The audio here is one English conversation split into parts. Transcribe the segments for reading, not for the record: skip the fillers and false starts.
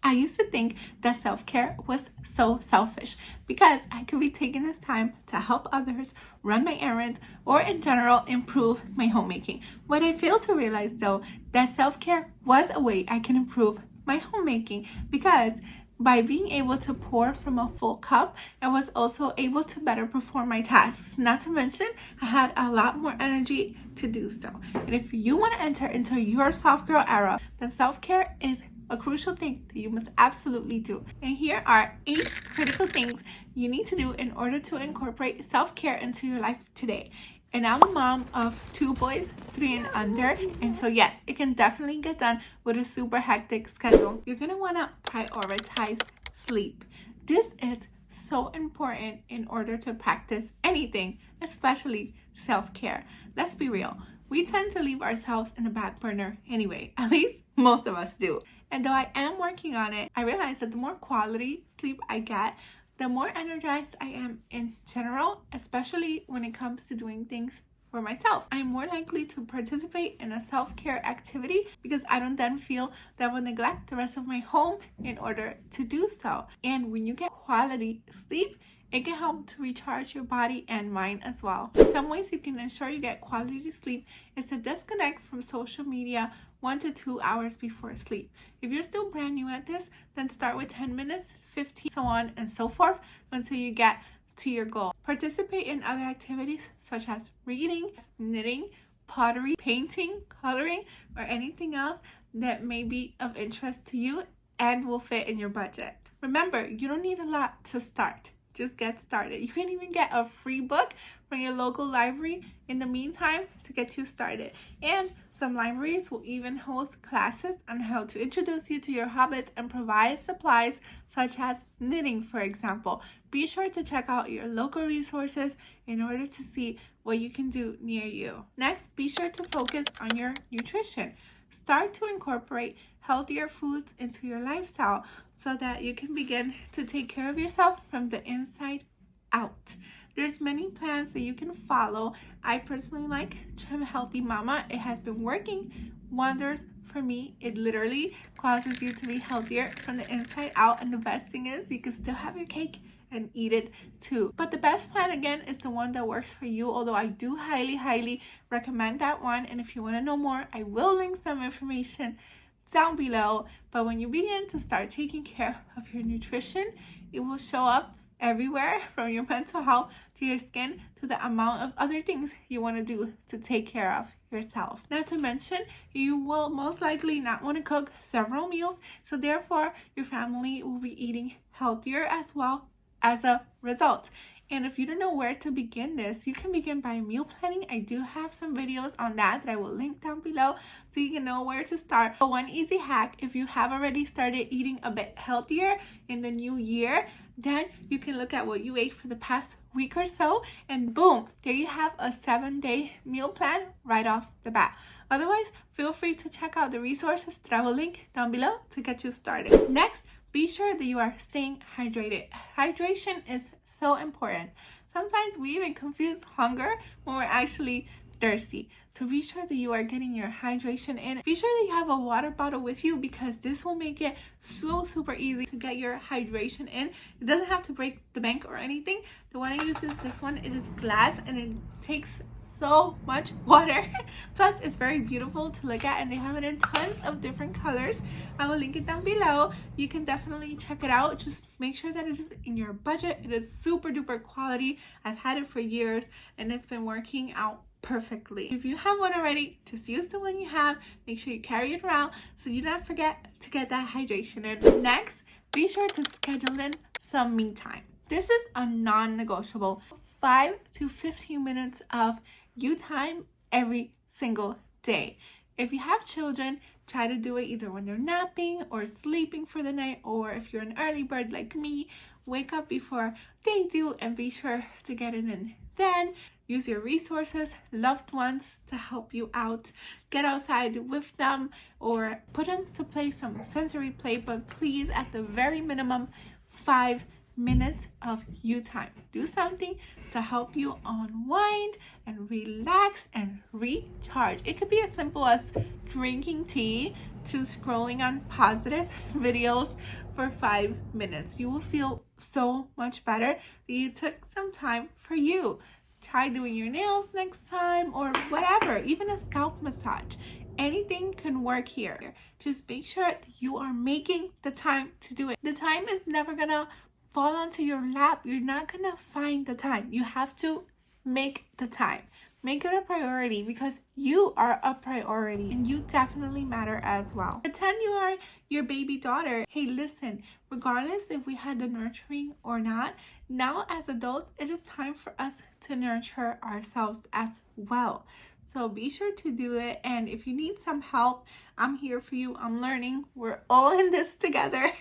I used to think that self-care was so selfish because I could be taking this time to help others, run my errands, or in general improve my homemaking. What I failed to realize though, that self-care was a way I can improve my homemaking because by being able to pour from a full cup, I was also able to better perform my tasks. Not to mention, I had a lot more energy to do so. And if you want to enter into your soft girl era, then self-care is a crucial thing that you must absolutely do. And here are 8 critical things you need to do in order to incorporate self-care into your life today. And I'm a mom of 2 boys, 3 and under. And so yes, it can definitely get done with a super hectic schedule. You're gonna wanna prioritize sleep. This is so important in order to practice anything, especially self-care. Let's be real. We tend to leave ourselves in the back burner anyway. At least most of us do. And though I am working on it, I realize that the more quality sleep I get, the more energized I am in general, especially when it comes to doing things for myself. I'm more likely to participate in a self-care activity because I don't then feel that I will neglect the rest of my home in order to do so. And when you get quality sleep, it can help to recharge your body and mind as well. Some ways you can ensure you get quality sleep is to disconnect from social media 1 to 2 hours before sleep. If you're still brand new at this, then start with 10 minutes, 15, so on and so forth until you get to your goal. Participate in other activities such as reading, knitting, pottery, painting, coloring, or anything else that may be of interest to you and will fit in your budget. Remember, you don't need a lot to start. Just get started. You can even get a free book from your local library in the meantime to get you started. And some libraries will even host classes on how to introduce you to your hobbies and provide supplies such as knitting, for example. Be sure to check out your local resources in order to see what you can do near you. Next, be sure to focus on your nutrition. Start to incorporate healthier foods into your lifestyle so that you can begin to take care of yourself from the inside out. There's many plans that you can follow. I personally like Trim Healthy Mama. It has been working wonders for me. It literally causes you to be healthier from the inside out, and the best thing is you can still have your cake and eat it too. But the best plan again is the one that works for you, although I do highly recommend that one. And if you want to know more, I will link some information down below. But when you begin to start taking care of your nutrition, it will show up everywhere, from your mental health to your skin to the amount of other things you want to do to take care of yourself. Not to mention, you will most likely not want to cook several meals, so therefore your family will be eating healthier as well as a result. And if you don't know where to begin this, you can begin by meal planning. I do have some videos on that I will link down below so you can know where to start. But one easy hack, if you have already started eating a bit healthier in the new year, then you can look at what you ate for the past week or so, and boom, there you have a 7-day meal plan right off the bat. Otherwise, feel free to check out the resources that I will link down below to get you started. Next, be sure that you are staying hydrated. Hydration is so important. Sometimes we even confuse hunger when we're actually thirsty. So be sure that you are getting your hydration in. Be sure that you have a water bottle with you because this will make it so super easy to get your hydration in. It doesn't have to break the bank or anything. The one I use is this one. It is glass and it takes so much water. Plus it's very beautiful to look at, and they have it in tons of different colors. I will link it down below. You can definitely check it out. Just make sure that it is in your budget. It is super duper quality. I've had it for years and it's been working out perfectly. If you have one already, just use the one you have. Make sure you carry it around so you don't forget to get that hydration in. Next, be sure to schedule in some me time. This is a non-negotiable. 5 to 15 minutes of you time every single day. If you have children, try to do it either when they're napping or sleeping for the night, or if you're an early bird like me, wake up before they do and be sure to get it in then. Use your resources, loved ones to help you out. Get outside with them or put them to play some sensory play, but please, at the very minimum, 5 minutes of you time. Do something to help you unwind and relax and recharge. It could be as simple as drinking tea to scrolling on positive videos for 5 minutes. You will feel so much better that you took some time for you. Try doing your nails next time or whatever, even a scalp massage. Anything can work here. Just make sure that you are making the time to do it. The time is never gonna fall onto your lap. You're not gonna find the time. You have to make the time. Make it a priority because you are a priority and you definitely matter as well. Pretend you are your baby daughter. Hey, listen, regardless if we had the nurturing or not, now as adults, it is time for us to nurture ourselves as well. So be sure to do it. And if you need some help, I'm here for you. I'm learning. We're all in this together.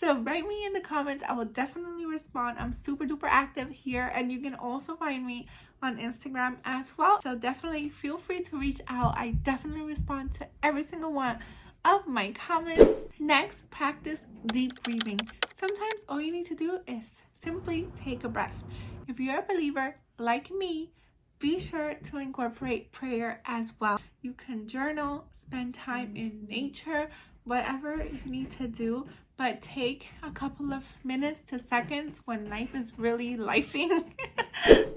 So write me in the comments. I will definitely respond. I'm super duper active here, and you can also find me on Instagram as well. So definitely feel free to reach out. I definitely respond to every single one of my comments. Next, practice deep breathing. Sometimes all you need to do is simply take a breath. If you're a believer like me, be sure to incorporate prayer as well. You can journal, spend time in nature, whatever you need to do, but take a couple of minutes to seconds when life is really lifing.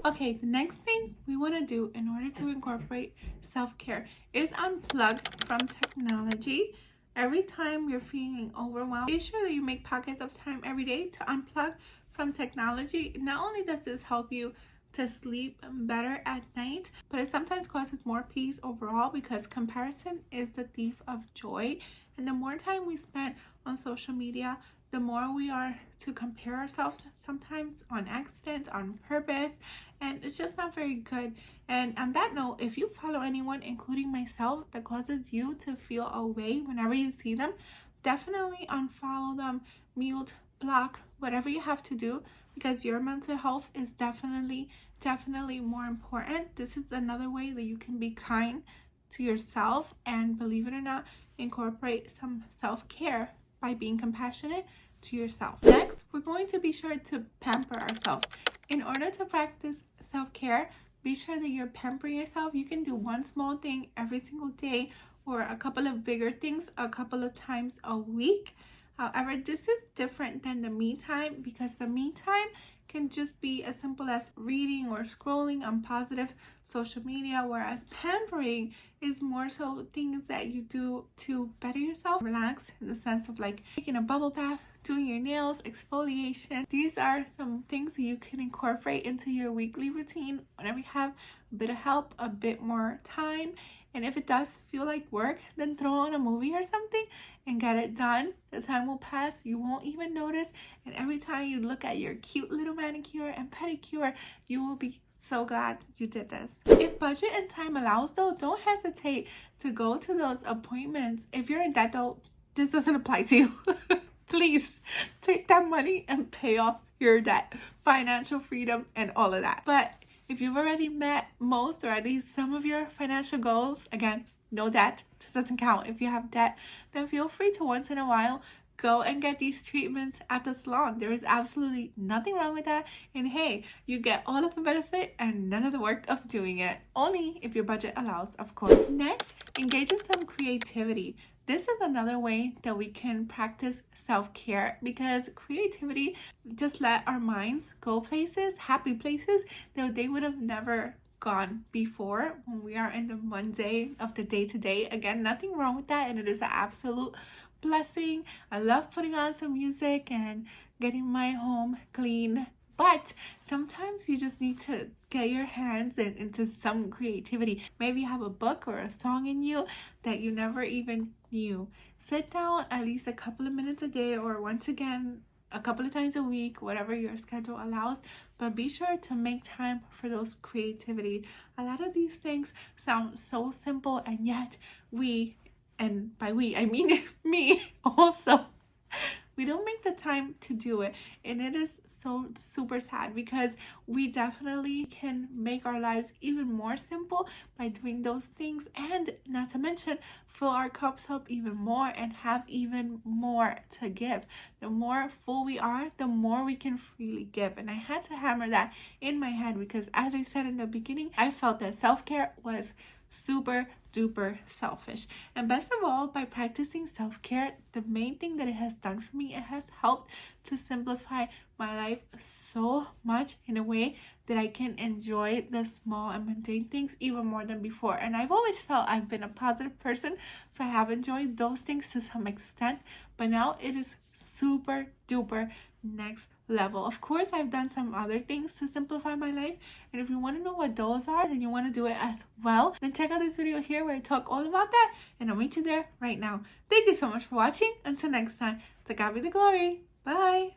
Okay, the next thing we want to do in order to incorporate self-care is unplug from technology. Every time you're feeling overwhelmed, be sure that you make pockets of time every day to unplug from technology. Not only does this help you to sleep better at night, but it sometimes causes more peace overall because comparison is the thief of joy. And the more time we spend on social media, the more we are to compare ourselves, sometimes on accident, on purpose, and it's just not very good. And on that note, if you follow anyone, including myself, that causes you to feel away whenever you see them, definitely unfollow them, mute, block, whatever you have to do, because your mental health is definitely more important. This is another way that you can be kind to yourself and, believe it or not, incorporate some self-care by being compassionate to yourself. Next, we're going to be sure to pamper ourselves. In order to practice self-care, be sure that you're pampering yourself. You can do one small thing every single day or a couple of bigger things a couple of times a week. However, this is different than the me time because the me time can just be as simple as reading or scrolling on positive social media, whereas pampering is more so things that you do to better yourself, relax, in the sense of like taking a bubble bath, doing your nails, exfoliation. These are some things that you can incorporate into your weekly routine whenever you have a bit of help, a bit more time. And if it does feel like work, then throw on a movie or something and get it done. The time will pass, you won't even notice, and every time you look at your cute little manicure and pedicure, you will be so glad you did this. If budget and time allows though, don't hesitate to go to those appointments. If you're in debt though, this doesn't apply to you. Please take that money and pay off your debt, financial freedom, and all of that. But if you've already met most or at least some of your financial goals, again, no debt, this doesn't count. If you have debt, then feel free to once in a while go and get these treatments at the salon. There is absolutely nothing wrong with that. And hey, you get all of the benefit and none of the work of doing it. Only if your budget allows, of course. Next, engage in some creativity. This is another way that we can practice self-care because creativity just let our minds go places, happy places that they would have never gone before when we are in the Monday of the day-to-day. Again, nothing wrong with that, and it is an absolute blessing. I love putting on some music and getting my home clean, but sometimes you just need to get your hands into some creativity. Maybe you have a book or a song in you that you never even knew. Sit down at least a couple of minutes a day, or once again a couple of times a week, whatever your schedule allows, but be sure to make time for those creativity. A lot of these things sound so simple, and yet we, and by we I mean me also, we don't make the time to do it, and it is so super sad because we definitely can make our lives even more simple by doing those things, and not to mention fill our cups up even more and have even more to give. The more full we are, the more we can freely give. And I had to hammer that in my head because, as I said in the beginning, I felt that self-care was super duper selfish. And best of all, by practicing self-care, the main thing that it has done for me, it has helped to simplify my life so much in a way that I can enjoy the small and mundane things even more than before. And I've always felt I've been a positive person, so I have enjoyed those things to some extent, but now it is super duper next level. Of course, I've done some other things to simplify my life, and if you want to know what those are and you want to do it as well, then check out this video here where I talk all about that, and I'll meet you there right now. Thank you so much for watching. Until next time, to God be the glory. Bye.